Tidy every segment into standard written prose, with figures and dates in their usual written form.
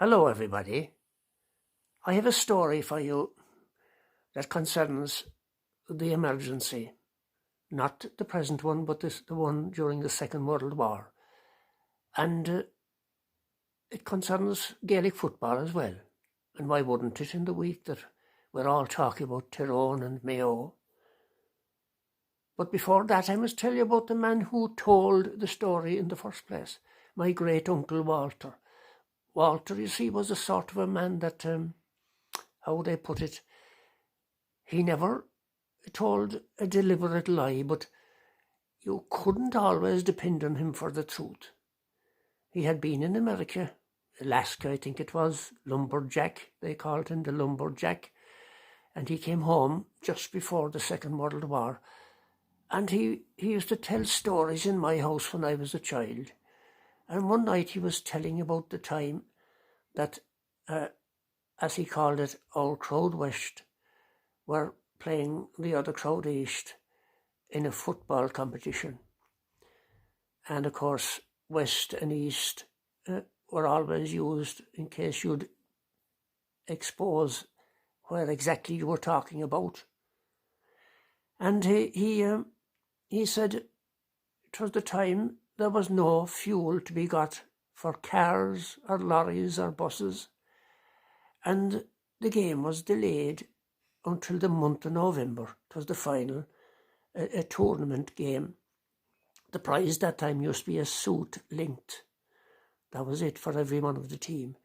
Hello, everybody. I have a story for you that concerns the emergency, not the present one, but the one during the Second World War. And it concerns Gaelic football as well. And why wouldn't it in the week that we're all talking about Tyrone and Mayo? But before that, I must tell you about the man who told the story in the first place, my great-uncle Walter. Walter, you see, was a sort of a man that, how would I put it, he never told a deliberate lie, but you couldn't always depend on him for the truth. He had been in America, Alaska, I think it was, lumberjack, they called him the lumberjack, and he came home just before the Second World War, and he used to tell stories in my house when I was a child. And one night he was telling about the time that, as he called it, our crowd west were playing the other crowd east in a football competition. And of course, west and east were always used in case you'd expose where exactly you were talking about. And he said it was the time there was no fuel to be got for cars or lorries or buses, and the game was delayed until the month of November. It was the final, a tournament game. The prize that time used to be a suit linked. That was it for every one of the team.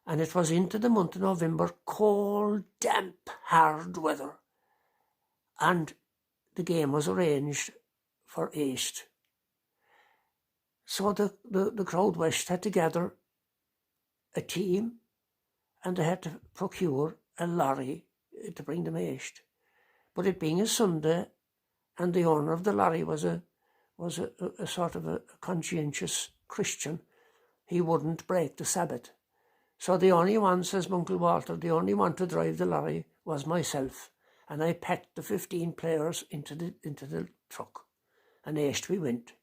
And it was into the month of November, cold, damp, hard weather. And the game was arranged for east. So the crowd west had to gather a team, and they had to procure a lorry to bring them east. But it being a Sunday, and the owner of the lorry was a sort of a conscientious Christian, he wouldn't break the Sabbath. So the only one, says Uncle Walter, the only one to drive the lorry was myself, and I packed the 15 players into the truck, and east we went.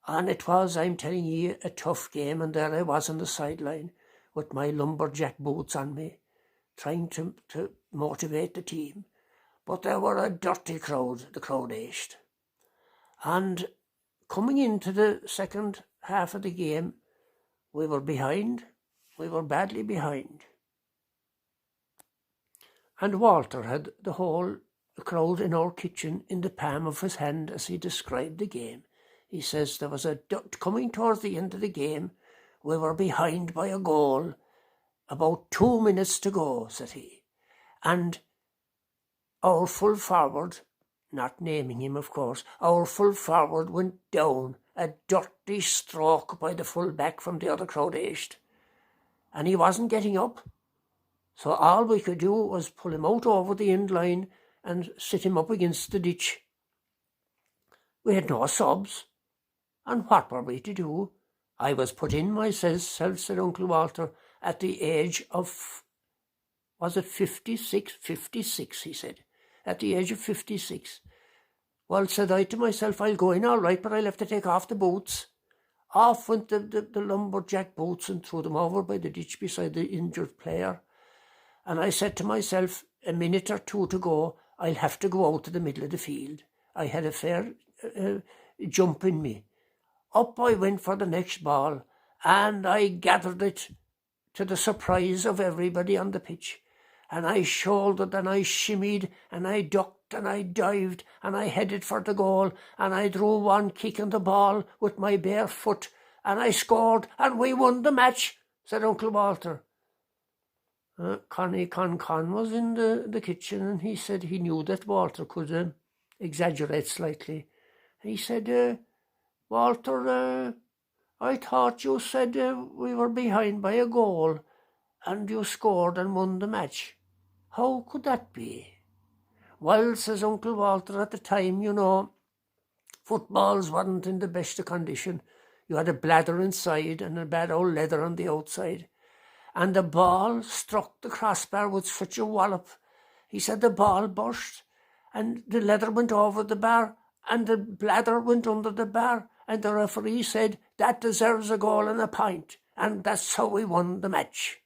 And it was, I'm telling you, a tough game, and there I was on the sideline with my lumberjack boots on me, trying to motivate the team. But there were a dirty crowd, the crowd east. And coming into the second half of the game, we were behind. We were badly behind. And Walter had the whole crowd in our kitchen in the palm of his hand as he described the game. He says there was coming towards the end of the game, we were behind by a goal, about 2 minutes to go, said he. And our full forward, not naming him of course, our full forward went down, a dirty stroke by the full back from the other crowd east. And he wasn't getting up. So all we could do was pull him out over the end line and sit him up against the ditch. We had no subs. And what were we to do? I was put in myself, said Uncle Walter, at the age of, was it 56? 56, he said, at the age of 56. Well, said I to myself, I'll go in all right, but I'll have to take off the boots. Off went the lumberjack boots and threw them over by the ditch beside the injured player. And I said to myself, a minute or two to go, I'll have to go out to the middle of the field. I had a fair jump in me. Up I went for the next ball, and I gathered it to the surprise of everybody on the pitch. And I shouldered, and I shimmied, and I ducked, and I dived, and I headed for the goal, and I drew one kick on the ball with my bare foot, and I scored, and we won the match, said Uncle Walter. Connie Con was in the kitchen, and he said he knew that Walter could exaggerate slightly. He said, Walter, I thought you said we were behind by a goal and you scored and won the match. How could that be? Well, says Uncle Walter, at the time, you know, footballs weren't in the best of condition. You had a bladder inside and a bad old leather on the outside. And the ball struck the crossbar with such a wallop. He said the ball burst and the leather went over the bar and the bladder went under the bar. And the referee said, that deserves a goal and a pint. and that's how we won the match.